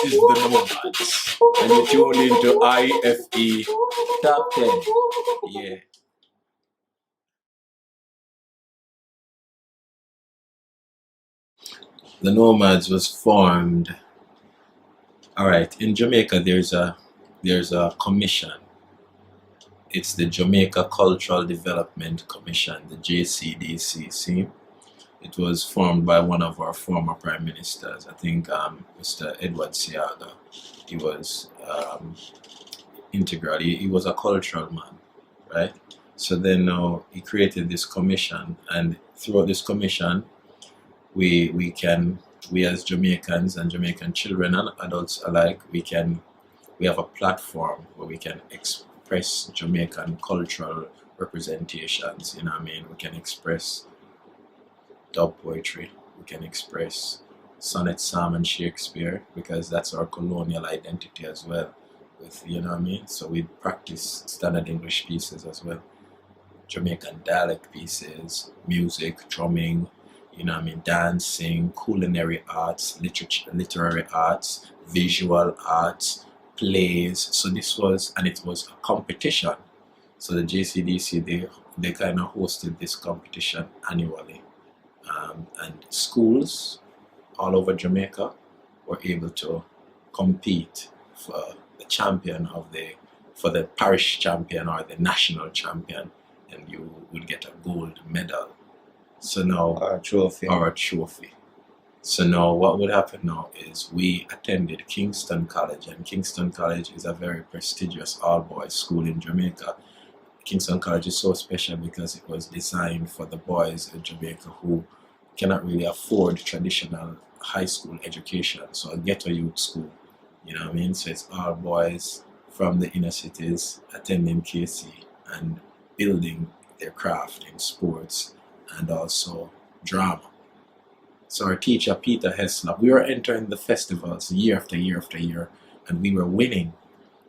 is the No-Maddz, and you tune into IFE Top 10. Yeah. The No-Maddz was formed. Alright, in Jamaica there's a commission. It's the Jamaica Cultural Development Commission, the JCDC. See? It was formed by one of our former prime ministers, I think Mr. Edward Seaga. He was integral. He was a cultural man, right? So then now he created this commission, and throughout this commission, we as Jamaicans and Jamaican children and adults alike, we have a platform where we can express Jamaican cultural representations. You know what I mean? We can express dub poetry, we can express sonnet, psalm and Shakespeare, because that's our colonial identity as well, with, you know what I mean? So we practice standard English pieces as well, Jamaican dialect pieces, music, drumming, you know what I mean, dancing, culinary arts, literary arts, visual arts, plays. So this was, and it was a competition. So the JCDC, they kind of hosted this competition annually. And schools all over Jamaica were able to compete for the champion for the parish champion or the national champion, and you would get a gold medal. So now, or a trophy. So now what would happen now is we attended Kingston College, and Kingston College is a very prestigious all-boys school in Jamaica. Kingston College is so special because it was designed for the boys in Jamaica who cannot really afford traditional high school education, so a ghetto youth school, you know what I mean? So it's all boys from the inner cities attending KC and building their craft in sports and also drama. So our teacher, Peter Heslop, we were entering the festivals year after year after year, and we were winning.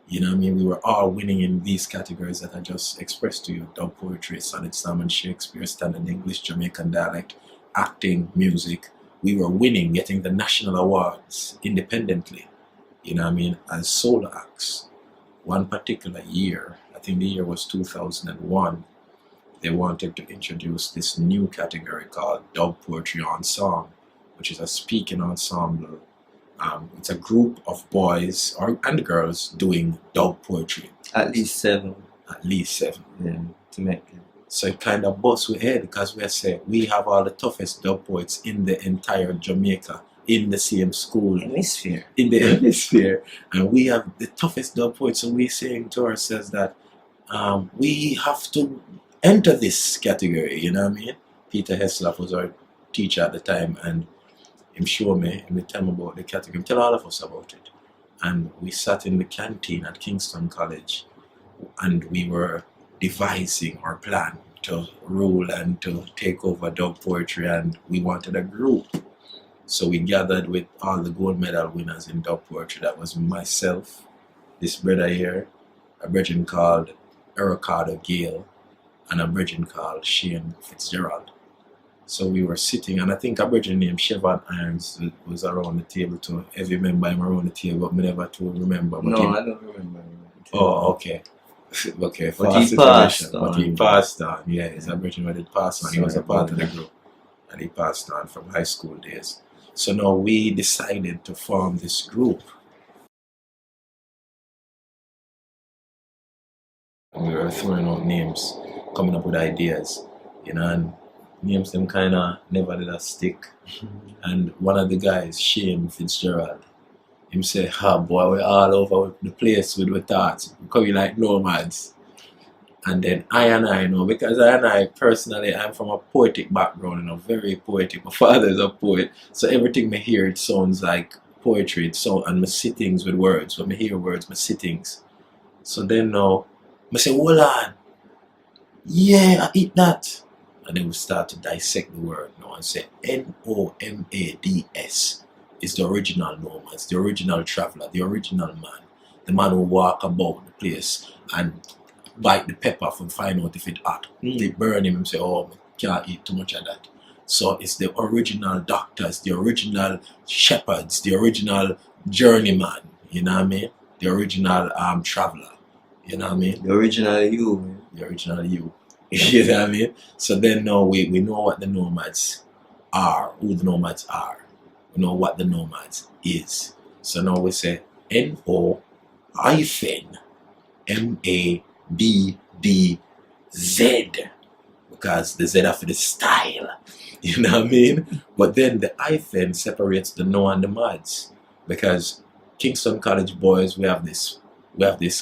You know what I mean? We were all winning in these categories that I just expressed to you: dub poetry, sonnet, psalm and Shakespeare, standard English, Jamaican dialect, acting, music. We were winning, getting the national awards independently, you know what I mean, as solo acts. One particular year, I think the year was 2001, they wanted to introduce this new category called dub poetry ensemble, which is a speaking ensemble. It's a group of boys and girls doing dub poetry. At least seven. Yeah, to make it. So it kind of busts we head, because we say we have all the toughest dub poets in the entire Jamaica, in the same school. Hemisphere. In the hemisphere. And we have the toughest dub poets, so we're saying to ourselves that we have to enter this category, you know what I mean? Peter Heslop was our teacher at the time, and him show me, him tell me about the category, him tell all of us about it. And we sat in the canteen at Kingston College, and we were devising our plan to rule and to take over dub poetry, and we wanted a group. So we gathered with all the gold medal winners in dub poetry. That was myself, this brother here, a brethren called Ricardo Gale, and a brethren called Shane Fitzgerald. So we were sitting, and I think a brethren named Chevron Irons was around the table too. Every member him around the table, but me never to remember. No, I don't remember. Oh, okay. Okay, but he passed on. But he passed on, yeah. His brethren did pass on. He was a part of the group, and he passed on from high school days. So now we decided to form this group. And we were throwing out names, coming up with ideas, you know, and names them kind of never did a stick. And one of the guys, Shane Fitzgerald, him say, boy, we're all over the place with the thoughts. We're coming like No-Maddz. And then I know, because I personally, I'm from a poetic background, you know, very poetic. My father's a poet, so everything I hear, it sounds like poetry. And my sittings with words. When I hear words, my sittings. So then now, I say, hold on. Yeah, I eat that. And then we start to dissect the word now and say N-O-M-A-D-S is the original No-Maddz, the original traveler, the original man, the man who walk about the place and bite the pepper and find out if it's hot. They burn him and say, oh, I can't eat too much of that. So it's the original doctors, the original shepherds, the original journeyman, you know what I mean? The original traveler, you know what I mean? The original you, man. The original you. You know what I mean? So then now we know what the No-Maddz are, who the No-Maddz are. We know what the No-Maddz is. So now we say N-O hyphen M-A-D-D-Z, because the Z after the style, you know what I mean? But then the hyphen separates the No and the Maddz, because Kingston College boys, we have this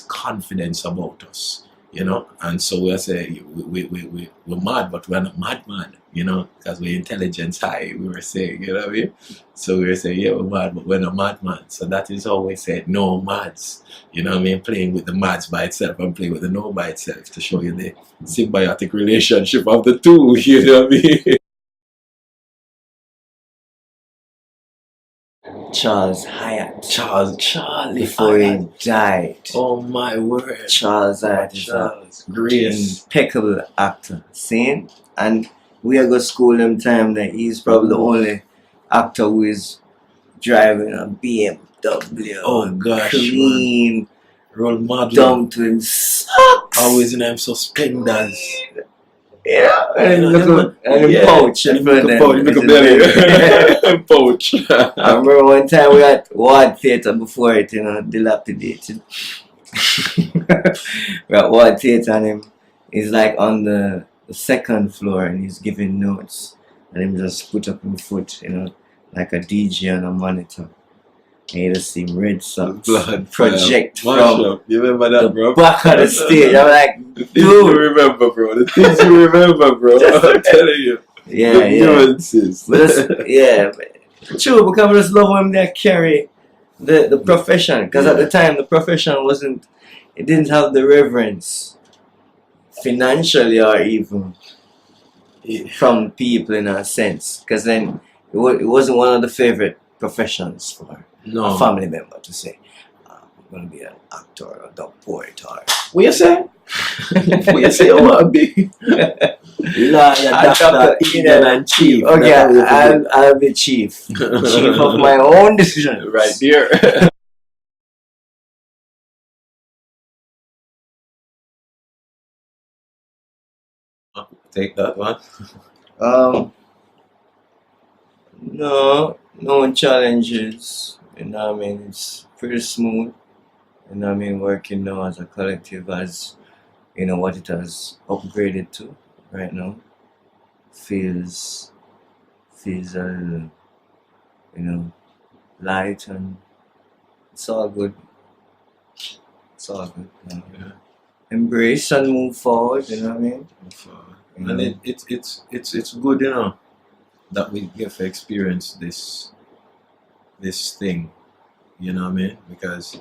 confidence about us, you know, and so we're saying we're mad, but we're not mad, you know, because we're intelligence high, we were saying, you know what I mean? So we were saying, yeah, we're mad, but we're not madman. So that is how we said No-Maddz, you know what I mean? Playing with the Maddz by itself and playing with the No by itself to show you the symbiotic relationship of the two, you know what I mean? Charles Hyatt. Charlie Before he Hyatt. died. Oh my word. Charles Hyatt is Charles an Grace. impeccable actor. See? And we are going to school them time that he's probably the only actor who is driving a BMW. Oh gosh, clean, role model. dumpling socks. Always in them suspenders. Yeah, and Yeah, look and yeah. pouch. And in front of them. look It's a belly. a Pouch. I remember one time we had Ward Theatre before it, you know, dilapidated. We're at Ward Theatre and him, he's like on the second floor and he's giving notes. And him just put up his foot, you know, like a DJ on a monitor. And you just see him red socks Blood project fire. from Mash up. You remember that, the bro? back of the stage. I'm like, The things you dude. remember, bro. The things you remember, bro. I'm telling you. Yeah, The yeah. nuances. But that's, yeah, true, because I just love him there carry the profession. Because at the time, the profession wasn't, it didn't have the reverence financially or even from people in a sense. Because then it wasn't one of the favorite professions for a family member to say, I'm going to be an actor or a dog poet or. What you say? What you say you want to be? Lawyer, doctor, Indian and chief. Okay, I'll be chief. Chief of my own decision. Right there. Take that one. No challenges. You know what I mean? It's pretty smooth. You know what I mean? Working now as a collective, as you know what it has upgraded to right now. Feels a little, you know, light, and it's all good. It's all good. You know? Yeah. Embrace and move forward. You know what I mean? And it's good, you know, that we get to experience this thing, you know what I mean? Because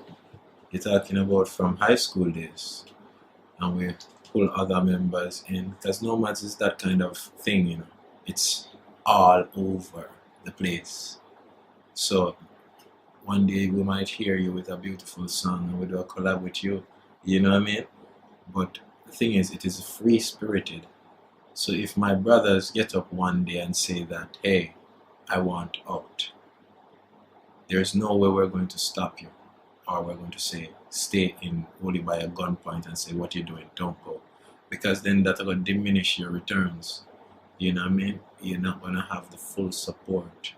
you're talking about from high school days, and we pull other members in, because No-Maddz is that kind of thing, you know. It's all over the place. So one day we might hear you with a beautiful song and we do a collab with you, you know what I mean? But the thing is, it is free spirited. So if my brothers get up one day and say that, hey, I want out, there's no way we're going to stop you, or we're going to say, stay in, hold you by a gunpoint and say, what you're doing, don't go. Because then that's going to diminish your returns. You know what I mean? You're not going to have the full support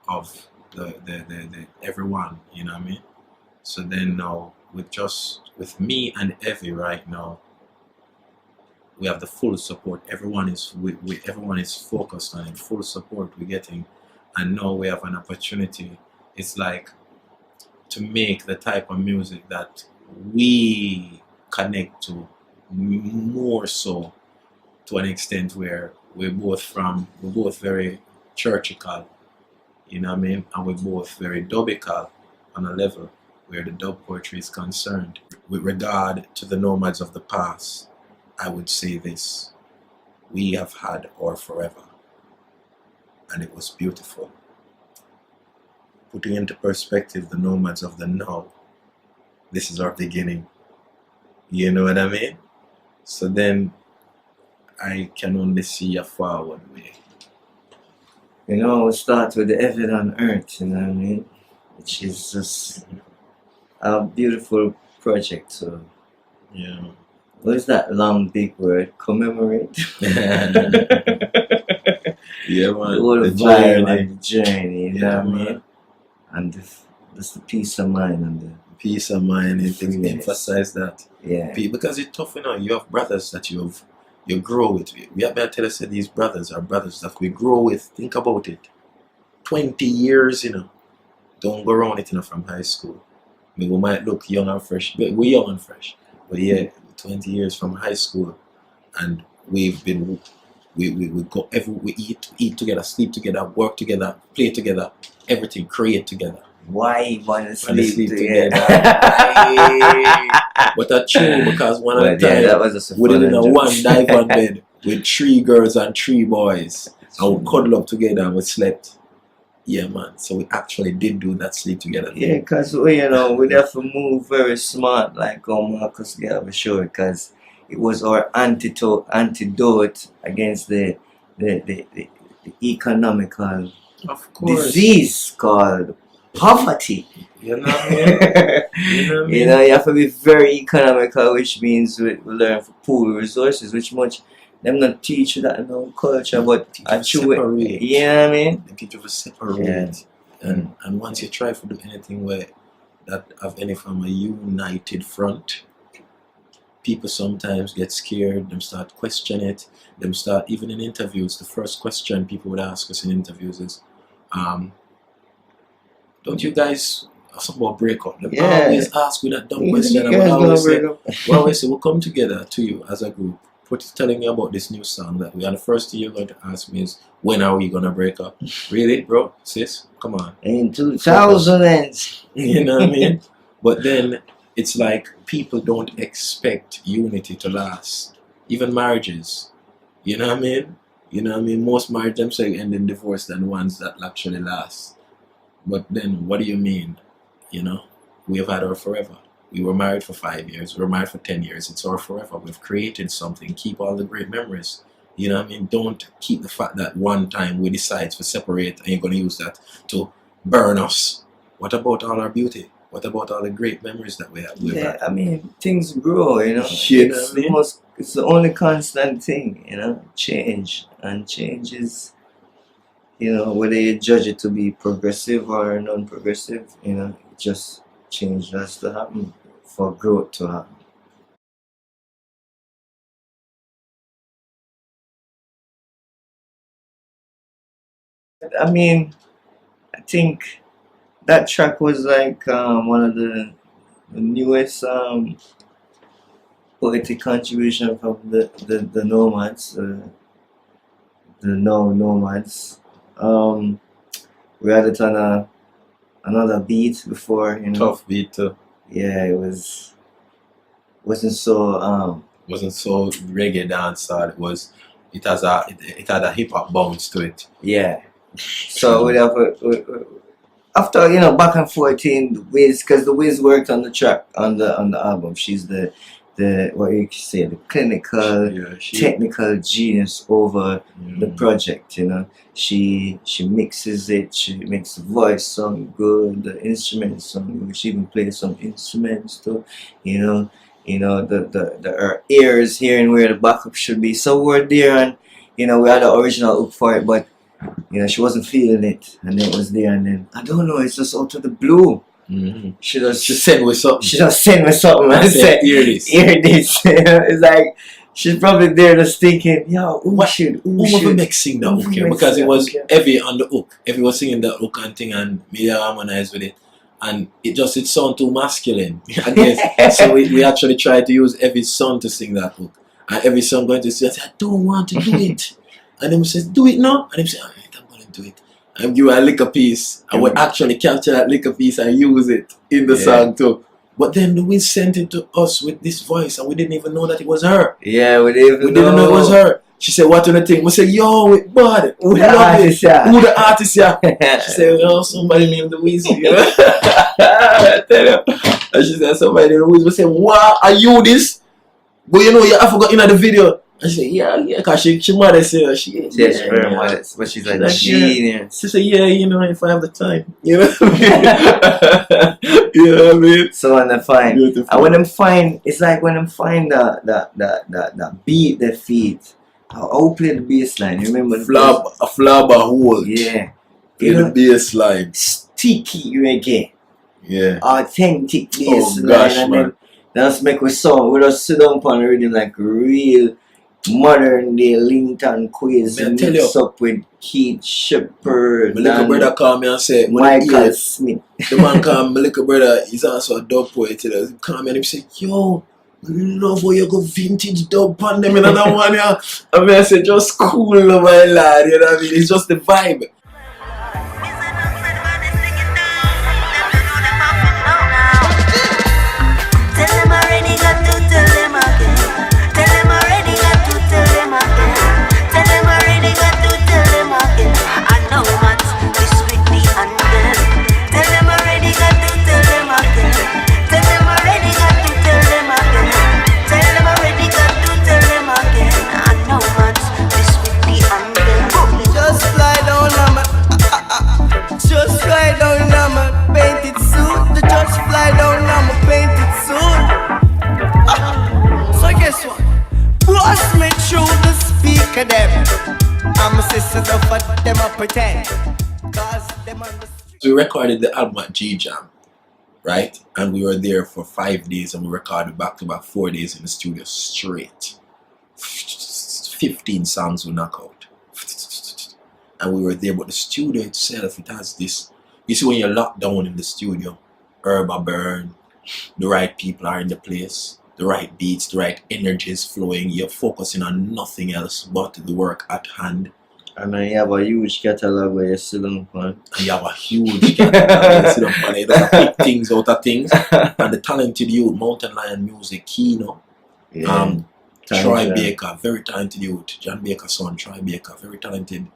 of the everyone, you know what I mean? So then now, with me and Evie right now, we have the full support. Everyone is focused on it. Full support we're getting, and now we have an opportunity. It's like to make the type of music that we connect to more so, to an extent where we're both very churchical, you know what I mean, and we're both very dubical on a level where the dub poetry is concerned. With regard to the No-Maddz of the past, I would say this: we have had our forever, and it was beautiful. Putting into perspective the No-Maddz of the now, this is our beginning. You know what I mean? So then I can only see a forward way. You know, we start with the heaven on earth, you know what I mean? Which is just a beautiful project. So, Yeah. what is that long big word? Commemorate? Yeah, man. The whole The vibe journey. and the journey, you know Yeah, what I mean? man. And just the peace of mind and the Peace of mind. It Freeness. emphasize that. yeah. Because it's tough, you know. You have brothers that you grow with. We have to tell us that these brothers are brothers that we grow with. Think about it. 20 years, you know. Don't go around it, you know, from high school. I mean, we might look young and fresh, but we're young and fresh. But yeah, 20 years from high school, and we've been, we go we eat together, sleep together, work together, play together, everything, create together. Why want to And they sleep sleep together? But that's true, because one But at a yeah, time, that was just a we fun did in a joke. one dive bed with 3 girls and 3 boys, and we cuddle up together and we slept. Yeah, man. So we actually did do that sleep together Yeah, thing. because we have to move very smart, like Marcus gave sure, because it was our antidote against the economical Of course. disease called poverty. You know what I mean? You know what I mean? You know, you have to be very economical, which means we learn for pool resources, which much them not teach you that in our culture, but Teach you to actually, separate. you know what I mean? They teach you to separate. Yeah. And once you try to do anything where that have any from a united front, people sometimes get scared, them start questioning it, them start, even in interviews, the first question people would ask us in interviews is, don't you guys something about break up? Them Yeah. always ask with that dumb You question, and guys we gonna always say, break up. we always say, we'll come together to you as a group, telling you about this new song that we are. The first thing you're going to ask me is, when are we gonna break up? Really, bro, sis? Come on. In 2000s. You know what I mean? But then it's like people don't expect unity to last. Even marriages. You know what I mean? You know what I mean? Most marriages themselves end in divorce than ones that actually last. But then what do you mean? You know? We have had our forever. We were married for 5 years. We were married for 10 years. It's our forever. We've created something. Keep all the great memories. You know what I mean? Don't keep the fact that one time we decide to separate and you're going to use that to burn us. What about all our beauty? What about all the great memories that we have? Yeah, I mean, things grow, you know. You know It's what I mean? it's the only constant thing, you know. Change. And change is, you know, whether you judge it to be progressive or non-progressive, you know, just change has to happen for growth to happen. I mean, I think that track was like one of the newest poetic contribution from the No-Maddz, the No-Maddz. We had it on another beat before, you know. Tough beat too. Yeah, it wasn't so Wasn't so reggae dancehall. It had a hip hop bounce to it. yeah. So we have after, you know, back and forth in the Wiz, because the Wiz worked on the track on the album. She's the what you could say, the clinical Yeah, technical genius over the Mm. project, you know. She mixes it, she makes the voice sound good, the instruments sound good, she even plays some instruments too, you know. Her ears hearing where the backup should be. So we're there, and you know, we had the original hook for it, but you know, she wasn't feeling it, and then it was there, and then I don't know, it's just out of the blue. Mhm. She just She said with something. she just sent me something and said, hear this. hear this. You know, it's like she's probably there just thinking, yo, who Who was the next sing that Who hook here? makes Because it that was hook, heavy on the hook. Heavy was singing that hook and thing, and me harmonize with it. And it sound too masculine, I guess. So we actually tried to use Evie's son to sing that hook. And Evie's son going to say, I said, I don't want to do it. And then we said, do it now. And then we said, alright, I'm going to do it. And give her a liquor piece. And we actually capture that liquor piece and use it in the song too. But then the Wiz sent it to us with this voice, and we didn't even know that it was her. Yeah, we didn't know it was her. She said, what do you think? We said, yo, it bud. Who the love it. artist, yeah? Who the artist, yeah? She said, yo, somebody named the Wiz. You know? I tell you. And she said, somebody named the Wiz. We said, what? Are you this? But you know, I forgot in the video. And she said, yeah, because she modest, you know. She's very modest, but she's a like, genius. She said, yeah, you know, if I have the time. You know what I mean? You know what I mean? So when they find, Beautiful. and when them find, it's like when them find the beat they feed. I'll play the bass line. You remember the a flabber hold. Yeah. Play the bass line. Sticky reggae. Yeah. Authentic bass line. Gosh, and man. then just make we sound. We just sit down upon the rhythm like real modern day Linton Quiz mixed up with Keith Shepherd. My little brother called me and said, Michael Smith. The man called my little brother, he's also a dub poet. He called me and he said, yo, I love how you go vintage dub on them and another one. Yeah. I mean, I said, just cool, my lad. You know what I mean? It's just the vibe. We recorded the album at G-Jam, right? And we were there for 5 days and we recorded back-to-back 4 days in the studio straight. 15 songs we knock out. And we were there, but the studio itself, it has this, you see when you're locked down in the studio, herb are burn, the right people are in the place, the right beats, the right energy is flowing, you're focusing on nothing else but the work at hand. And then you have a huge catalog where you sit down on. And you have a huge catalog where you sit down on. You just pick things out of things. And the talented youth, Mountain Lion Music, Kino, Troy Baker, very talented youth, John Baker's son, Troy Baker, very talented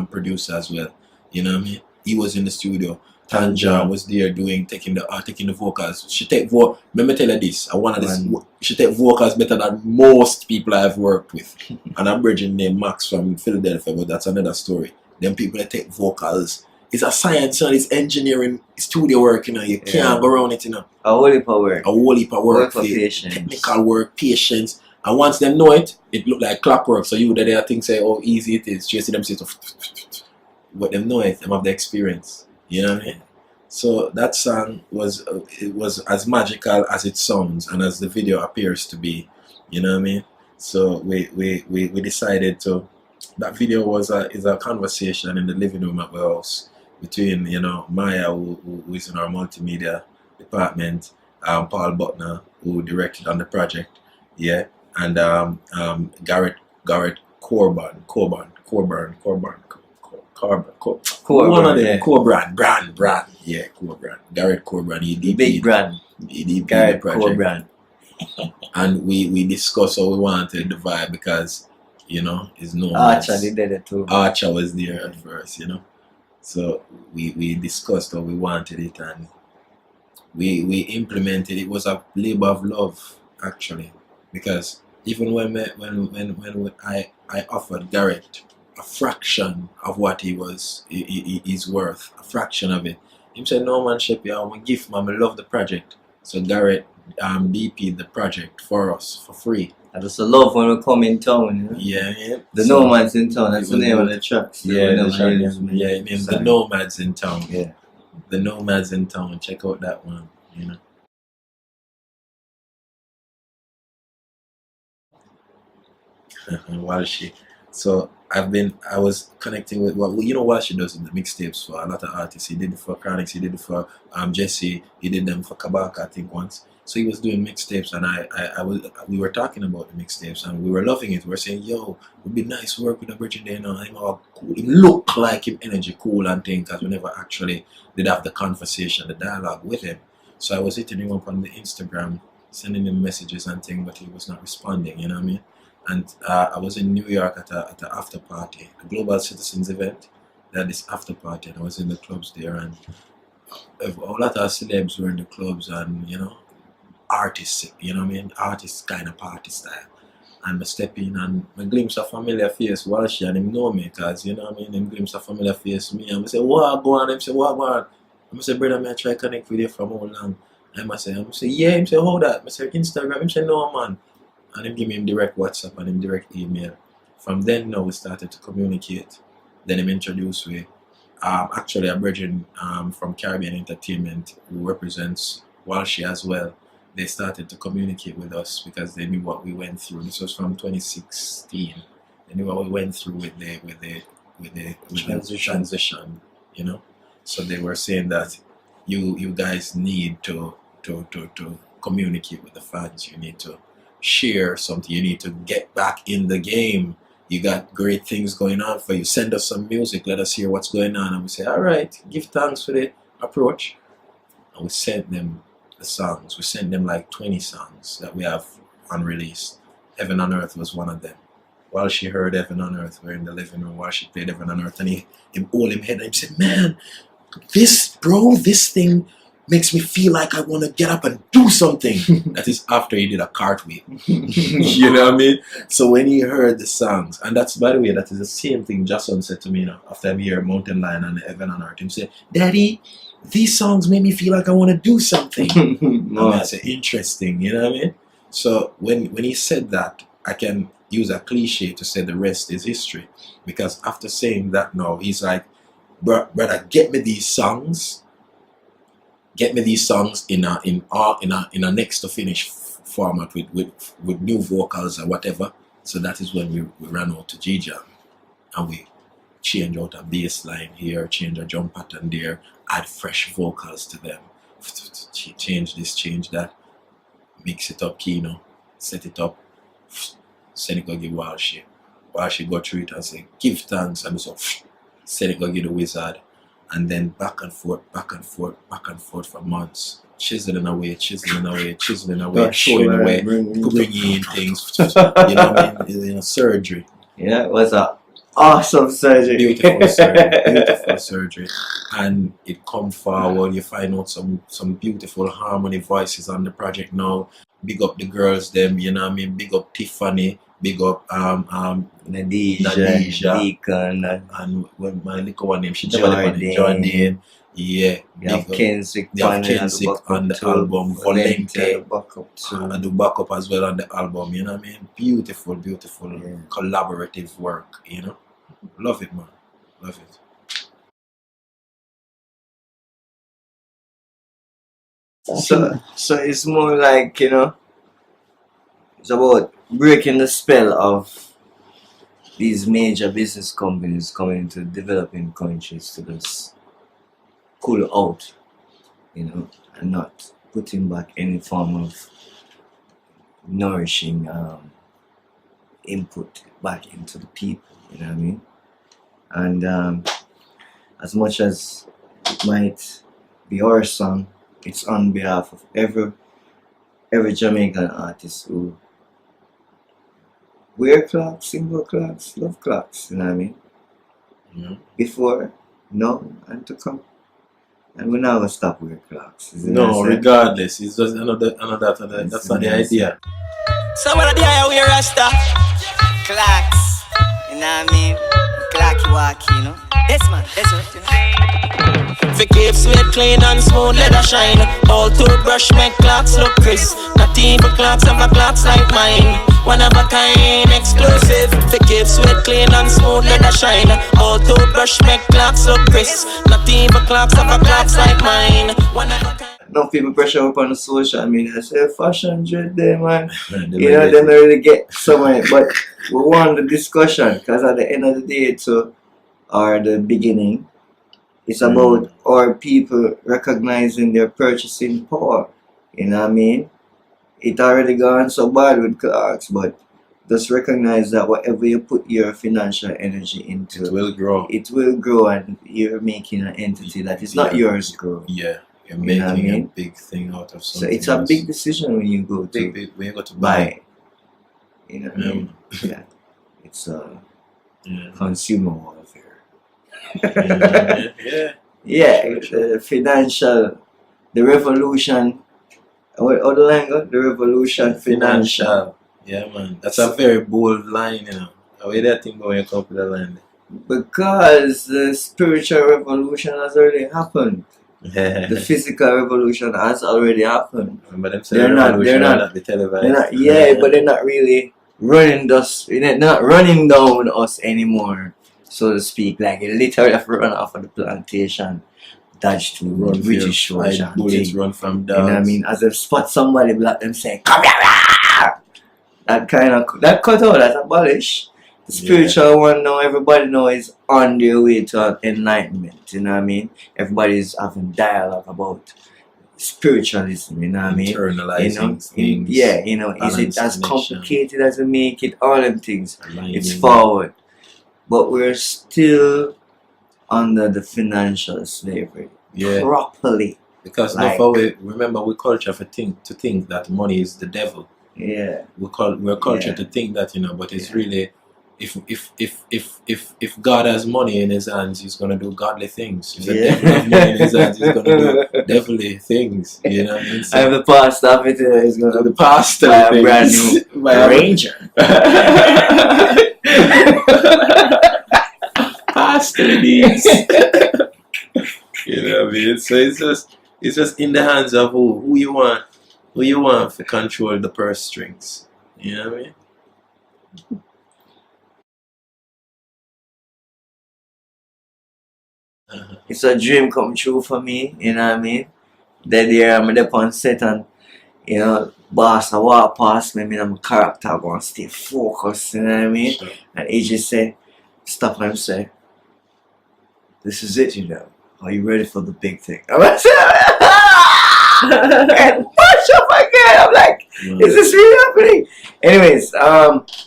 producer as well. You know what I mean? He was in the studio. Tanja was there taking the vocals. She take let me tell you this. She take vocals better than most people I've worked with. And I'm bridging named Max from Philadelphia, but that's another story. Them people that take vocals. It's a science and it's engineering, studio work, you know. You can't go around it, you know. A whole heap of work. A whole heap of work. Patience. Technical work, patience. And once they know it, it look like clockwork. So you there think say, oh, easy it is. You see them say, but them know it, them have the experience. You know what I mean? So that song was as magical as it sounds and as the video appears to be. You know what I mean? So we decided to. That video is a conversation in the living room at our house between Maya who is in our multimedia department, Paul Butner who directed on the project, yeah, and Garrett Corban. Yeah, Corban. Garrett Corban. He big brand. He did Garrett the project. Corban. And we discussed how we wanted the vibe because, it's no Archer did it too. Archer was there at first, So we discussed how we wanted it and we implemented it. It was a labor of love actually. Because even when I offered Garrett a fraction of what he's worth, a fraction of it. He said, no man, Sheppy, I'm a gift, man. I love the project. So Garrett DP'd the project for us for free. And it's a love when we come in town, Yeah. The No-Maddz in town, that's the name of the tracks. The No-Maddz in town. Yeah. The No-Maddz in town. Check out that one, Walshy. So I was connecting with Walshy does the mixtapes for a lot of artists. He did it for Chronix, he did it for Jesse, he did them for Kabaka I think once. So he was doing mixtapes and we were talking about the mixtapes and we were loving it. We were saying, yo, it would be nice to work with a Bridget there now. Him all cool. He look like him energy cool and things because we never actually did have the conversation, the dialogue with him. So I was hitting him up on the Instagram, sending him messages and things, but he was not responding, you know what I mean? And I was in New York at an after party, a Global Citizens event. They had this after party and I was in the clubs there and a lot of celebs were in the clubs and, artists, Artists kind of party style. and I step in and I glimpse a familiar face, Walshy, and him know me, cause you know what I mean, him glimpse a familiar face me, and I say, what go on? Him say, what go on? I say, brother, me I try connect with you from how long? And I say, yeah, him say, how that? I say, Instagram, him say, no man. And him give me him direct WhatsApp and him direct email. From then now we started to communicate. Then him introduced me. Actually a brethren from Caribbean Entertainment who represents Walshy as well. They started to communicate with us because they knew what we went through. This was from 2016. They knew what we went through with the transition, you know. So they were saying that you guys need to communicate with the fans. You need to share something. You need to get back in the game. You got great things going on for you. Send us some music. Let us hear what's going on. And we say, all right, give thanks for the approach. And we sent them the songs. We sent them like 20 songs that we have unreleased. Heaven on Earth was one of them. While she heard Heaven on Earth, we're in the living room while she played Heaven on Earth, and he hold him head and he said, man, this thing makes me feel like I want to get up and do something. That is after he did a cartwheel. You know what I mean? So when he heard the songs, and that's, by the way, that is the same thing Jason said to me, you know, after I heard Mountain Lion and Heaven on Earth. He said, Daddy, these songs make me feel like I want to do something. No. I said, interesting, you know what I mean? So when he said that, I can use a cliche to say the rest is history. Because after saying that now, he's like, brother, get me these songs. Get me these songs in a next to finish format with new vocals or whatever. So that is when we ran out to G-Jam, and we change out a bass line here, change a drum pattern there, add fresh vocals to them, change this, change that, mix it up, Kino, set it up, send it go give Walshy. Walshy go through it and say, give thanks, and so send it go give the Wixard. And then back and forth for months. Chiseling away, showing away, bringing in things, you know what I mean? You know, surgery. Yeah, it was an awesome surgery. Beautiful surgery. And it come forward, you find out some beautiful harmony voices on the project now. Big up the girls, them, you know what I mean? Big up Tiffany. Big up Nadija, Deacon, and when my little one name, she Jordan. Yeah, they have Kingston on the album, Volente, and do backup as well on the album, you know what I mean? Beautiful, collaborative work, you know? Love it, man. Love it. So it's more like, you know, it's about breaking the spell of these major business companies coming to developing countries to just pull out, you know, and not putting back any form of nourishing input back into the people, you know what I mean? And as much as it might be our song, it's on behalf of every Jamaican artist who wear clocks, single clocks, love clocks, you know what I mean? Yeah. Before, no, and to come. And we're not gonna stop wearing clocks. No, regardless, it's just another that's not the idea. Some of the day we rasta clocks, you know what I mean? Clocky walk, you know. That's what you know. For keep sweat clean and smooth, let it shine. All toothbrush make clocks look crisp. Not even clocks have a clocks like mine. One of a kind, exclusive. For keep sweat clean and smooth, let it shine. All toothbrush make clocks look crisp. Not even clocks have a clocks like mine. One of a kind. No people pressure up on the social media. Say fashion dread there, man. You know, they don't really get somewhere. But we want the discussion because at the end of the day, too, or the beginning, it's about our people recognizing their purchasing power. You know what I mean? It already gone so bad with clocks, but just recognize that whatever you put your financial energy into, it will grow. It will grow, and you're making an entity that is not yours grow. Yeah, you're making a big thing out of something. So it's a big decision when you go to buy. You know what I mean? Yeah. It's consumer warfare. Financial, the revolution. What other language? The revolution financial. Yeah, man. That's a very bold line, you know. How do you think when you come up with that line? Because the spiritual revolution has already happened. The physical revolution has already happened. But them say they're not be televised. They're not, yeah, but they're not really running us. They're not running down us anymore, so to speak. Like you literally have to run off of the plantation, dodge to Run British for your soldiers. bullets, run from dogs. You know what I mean? As they spot somebody, black them say, "Come here!" That kind of that cut out, that's abolished. The spiritual one now, everybody now is on their way to enlightenment. You know what I mean? Everybody's having dialogue about spiritualism. You know what I mean? Internalizing things. Yeah, you know, is it as connection. complicated as we make it? All them things. Aligning. It's forward, but we're still under the financial slavery. Yeah. Properly. Because Like- not we remember we culture to think that money is the devil. Yeah. We're culture Yeah. to think that, you know, but it's Yeah. really if God has money in his hands, he's gonna do godly things. If the Yeah. devil has money in his hands, he's gonna do devilly things. You know what I mean? I have the pastor of it is going to the pastor buy a things. brand new Buy a- Ranger. pastor needs. You know what I mean? So it's just in the hands of who you want to control the purse strings. You know what I mean? It's a dream come true for me, you know what I mean? That year I'm up on set and, you know, boss I walk past me, I'm a character, I'm going to stay focused, you know what I mean? Sure. And he just say, stop and say, this is it, you know. Are you ready for the big thing? I'm like, and push up again. I'm like, is this really happening? Anyways,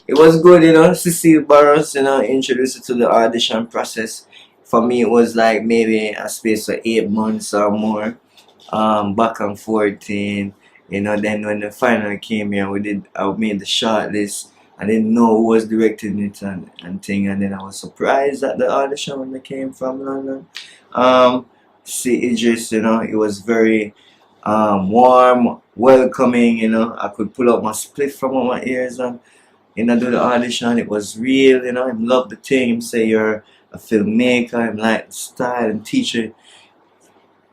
it was good, you know. Cecile Barros, you know, introduced it to the audition process. For me, it was like maybe a space for 8 months or more. Back and forth, you know. Then when the final came here, I made the short list. I didn't know who was directing it and thing, and then I was surprised at the audition when they came from London. See Idris, you know, it was very warm, welcoming, you know. I could pull out my split from all my ears and, you know, do the audition. It was real, you know. I loved the thing. Him say you're a filmmaker, I like the style and teacher.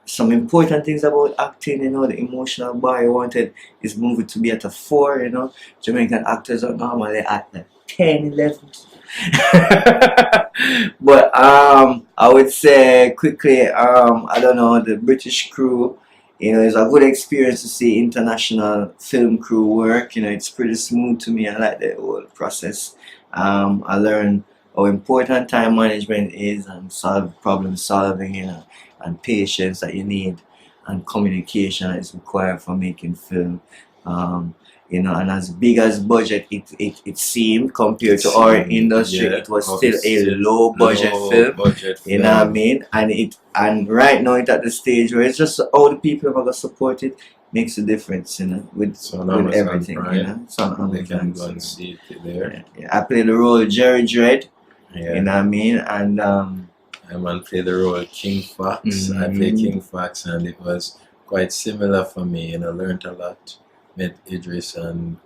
Some important things about acting, you know, the emotional bar. I wanted his movie to be at a 4, you know. Jamaican actors are normally at the 10, 11. But I would say quickly, I don't know, the British crew, you know, it's a good experience to see international film crew work. You know, it's pretty smooth to me. I like the whole process. I learned how important time management is and problem solving, you know, and patience that you need and communication that is required for making film. You know, and as big as budget it seemed compared to our industry, yeah, it was still a low budget film. You know what I mean? And right now it's at the stage where it's just all the people who are gonna support it makes a difference, you know, with everything. You know? It's on They can go Amazon, and see it there. yeah. I played the role of Jerry Dredd, Yeah. you know what I mean? And I played the role of King Fox. I played King Fox, and it was quite similar for me, and I learned a lot. Met Idris, and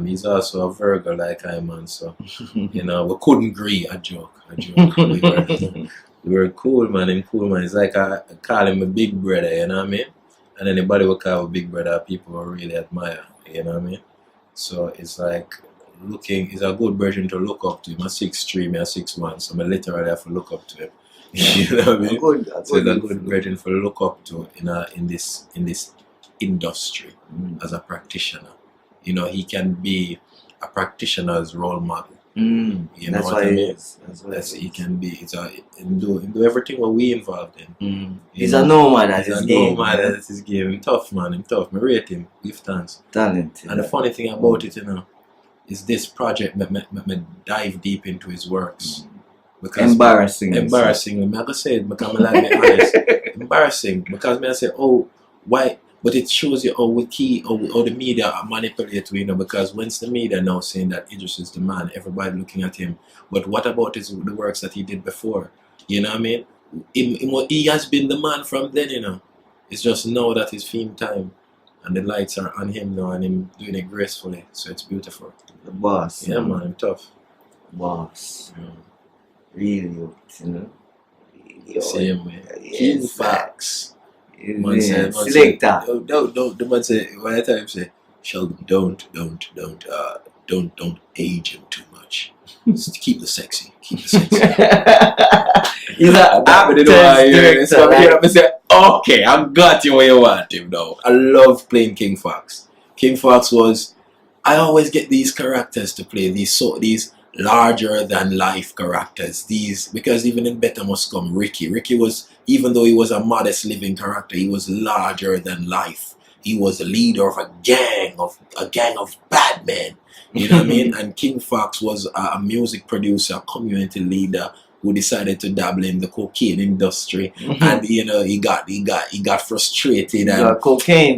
he's also a Virgo like I am, so you know we couldn't agree. A joke. We were cool, man. And cool, man. It's like I call him a big brother, you know what I mean? And anybody will call a big brother, people will really admire, you know what I mean? So it's like he's a good version to look up to. I'm 6'3", me 6'1", so I literally have to look up to him. You know what I mean? So it's a good version to look up to in this industry as a practitioner. You know, he can be a practitioner's role model. You know that's what what I it mean? is. That's what That's it he is. can be. Do everything what we involved in. You He's know? a nomad at He's his a game. nomad at his game. Him tough, man. Him tough. Me rate him. Give thanks. Talent. And the funny thing about it, you know, is this project me dive deep into his works. Because Embarrassing. embarrassingly, me I go say it because me like me honest. Embarrassing because me I say, oh, why? But it shows you how the media manipulate, you know, because once the media now saying that Idris is the man, everybody looking at him. But what about the works that he did before? You know what I mean? He has been the man from then, you know. It's just now that it's film time. And the lights are on him now, and him doing it gracefully, so it's beautiful. The boss. Yeah, man, I'm tough. Boss. Yeah. Really, you know. Really, Same way. yes, King Fox. Man said, Selector. don't. The man said, when I tell him, say, Sheldon, don't age him too much. Just keep the sexy. Keep the sexy. He's an actor's director. So I say, okay, I got you where you want him now. I love playing King Fox. King Fox was, I always get these characters to play, these larger than life characters. Because even in Better Must Come, Ricky was, even though he was a modest living character, he was larger than life. He was a leader of a gang of bad men. You know what I mean? And King Fox was a music producer, a community leader who decided to dabble in the cocaine industry. And you know, he got frustrated and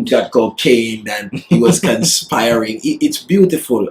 got cocaine and he was conspiring. It's beautiful.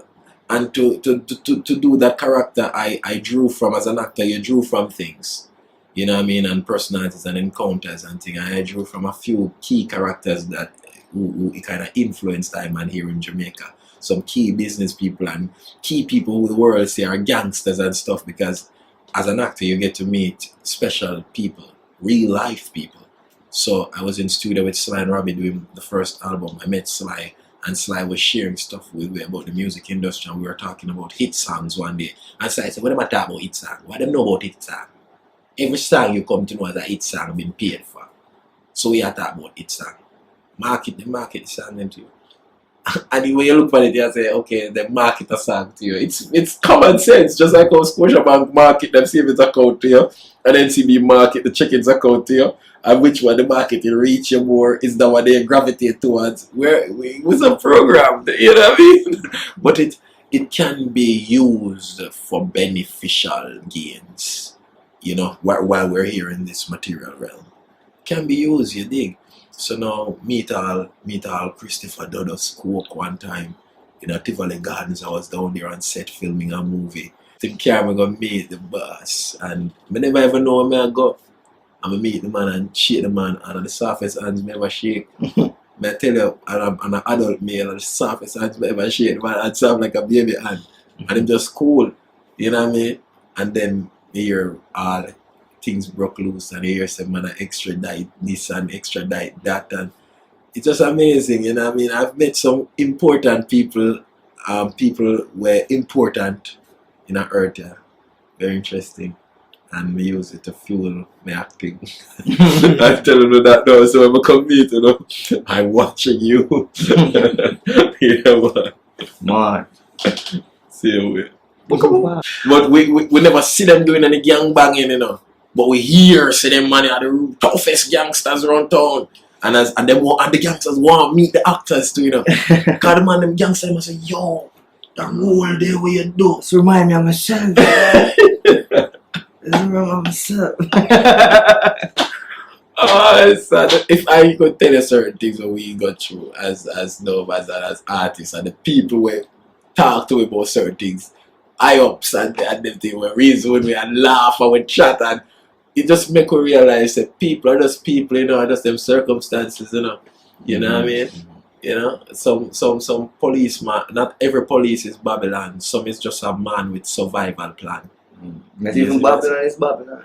And to do that character, I drew from, as an actor, you drew from things. You know what I mean? And personalities and encounters and things. I drew from a few key characters that who kind of influenced time and here in Jamaica. Some key business people and key people who the world say are gangsters and stuff, because as an actor you get to meet special people, real life people. So I was in studio with Sly and Robbie doing the first album. I met Sly, and Sly was sharing stuff with me about the music industry, and we were talking about hit songs one day. And Sly said, what am I talking about hit song? What do they know about hit song? Every song you come to know as a hit song been paid for. So we are talking about hit song. Market the song them to you. And when you look at it, you say, okay, they market a song to you. It's common sense, just like how Scotiabank market them savings account to you, and NCB market the checkings account to you, and which one the market you reach you more is the one they gravitate towards. It was a program, you know what I mean? But it can be used for beneficial gains, you know, while we're here in this material realm. It can be used, you dig? So now meet all Christopher Dudus Coke one time in a Tivoli Gardens. I was down there on set filming a movie. Tim Cameron gonna meet the boss, and I never ever know where I go. I'm gonna meet the man and shake the man, and on the surface hands me ever shake. I tell you, I'm an adult male, and the surface hands me ever shake the man and sound like a baby hand. And I'm just cool, you know what I mean? And then you hear all things broke loose, and you hear some man extradite this and extradite that, and it's just amazing, you know what I mean? I've met some important people, people were important in our earth, yeah. Very interesting, and we use it to fuel my acting. I'm telling you that now, so when I come meet, you know, I'm watching you. Yeah, man. Same way. But we never see them doing any gang banging, you know. But we hear see them man are the toughest gangsters around town. And the gangsters want to meet the actors too, you know. Because the man, them gangsters must say, yo, that whole day what you do. This remind me of myself. If I could tell you certain things that we got through as No-Maddz and as artists, and the people we talk to about certain things, I ups and them things were reason with me and laugh and we chat, and it just make me realize that people are just people, you know, just them circumstances, you know. You know what I mean? You know, some policeman, not every police is Babylon. Some is just a man with survival plan. Not even Babylon is Babylon.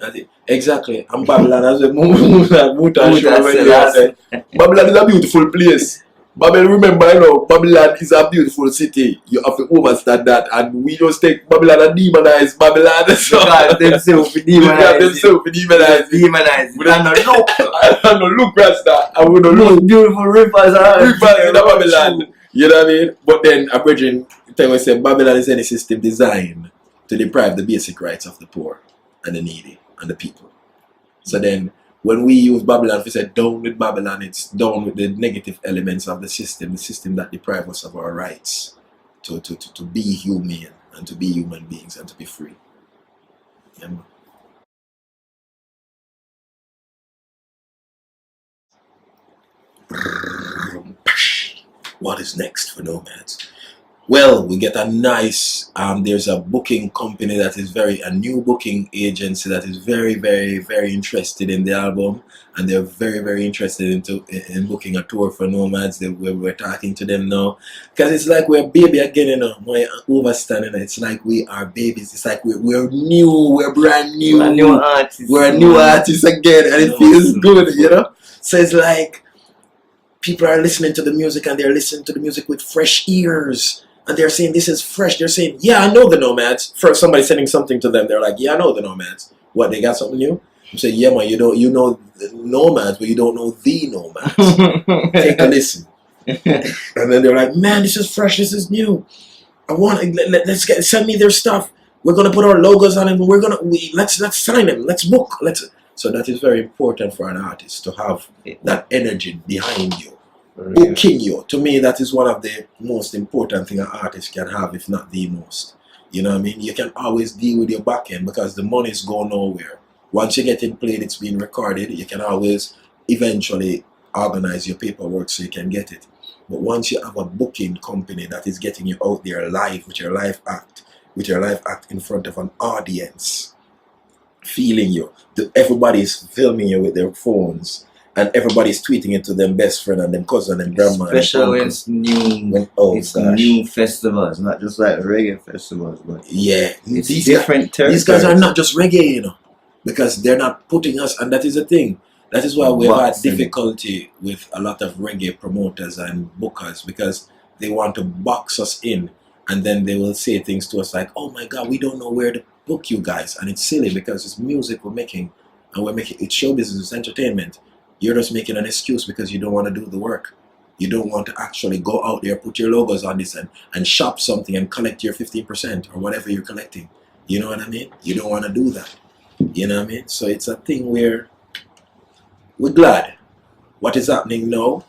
Exactly. And Babylon, as we move Babylon is a beautiful place. Babylon, remember, you know, Babylon is a beautiful city. You have to understand that, and we just take Babylon and demonize Babylon. So because themselves demonize. We don't look past that, and we don't look beautiful rivers in Babylon. You know what I mean? But then, a brethren, we say Babylon is any system designed to deprive the basic rights of the poor and the needy and the people. So then, when we use Babylon, we say down with Babylon, it's down with the negative elements of the system that deprives us of our rights to be human and to be human beings and to be free. Yeah, man. What is next for No-Maddz? Well, we get a nice, there's a booking company that is a new booking agency that is very, very, very interested in the album, and they're very, very interested in booking a tour for No-Maddz. We're talking to them now, because it's like we're baby again, you know, my overstanding. It's like we are babies. It's like we're new, we're brand new. We're a new artist. We're a new artist again, and it feels good, you know? So it's like people are listening to the music, and they're listening to the music with fresh ears. And they're saying, this is fresh. They're saying, yeah, I know the No-Maddz. First, somebody sending something to them. They're like, yeah, I know the No-Maddz. What, they got something new? You say, yeah, man, you know the No-Maddz, but you don't know the No-Maddz. Take a listen. And then they're like, man, this is fresh. This is new. Send me their stuff. We're going to put our logos on it. Let's sign them. Let's book. So that is very important for an artist to have that energy behind you. Booking you. To me, that is one of the most important thing an artist can have, if not the most. You know what I mean? You can always deal with your back end because the money's go nowhere. Once you get it played, it's being recorded, you can always eventually organize your paperwork so you can get it. But once you have a booking company that is getting you out there live with your live act in front of an audience, feeling you, everybody's filming you with their phones. And everybody's tweeting it to them best friend and them cousin and grandma. Especially when it's new, new festivals, not just like reggae festivals, but yeah, it's different territories. These guys are not just reggae, you know, because they're not putting us, and that is the thing. That is why we've had difficulty with a lot of reggae promoters and bookers, because they want to box us in, and then they will say things to us like, "Oh my God, we don't know where to book you guys," and it's silly because it's music we're making, and we're making it's show business, it's entertainment. You're just making an excuse because you don't want to do the work. You don't want to actually go out there, put your logos on this and shop something and collect your 15% or whatever you're collecting. You know what I mean? You don't want to do that. You know what I mean? So it's a thing where we're glad. What is happening now?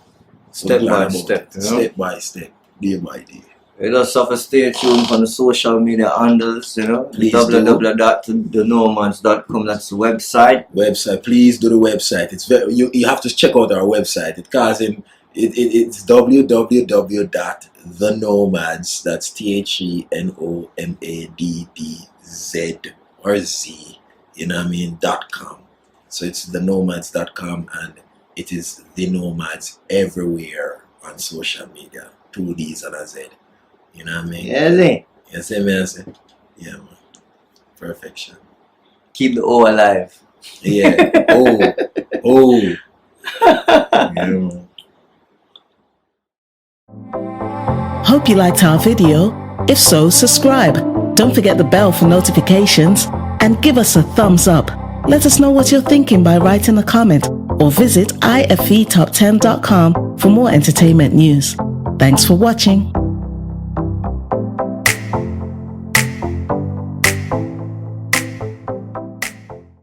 Step by step. You know? Step by step, day by day. You just have to stay tuned on the social media handles, you know. www.theno-madz.com, that's the website. Please do the website. It's very you have to check out our website. It's www.theno-Maddz, that's THENOMADDZ or Z, you know what I mean, .com. So it's theno-madz.com, and it is the No-Maddz everywhere on social media. 2 D's and a Z. You know what I mean? Yes, man. Yeah, man. Perfection. Keep the O alive. Yeah. Oh. Yeah, man. Hope you liked our video. If so, subscribe. Don't forget the bell for notifications. And give us a thumbs up. Let us know what you're thinking by writing a comment. Or visit ifetop10.com for more entertainment news. Thanks for watching.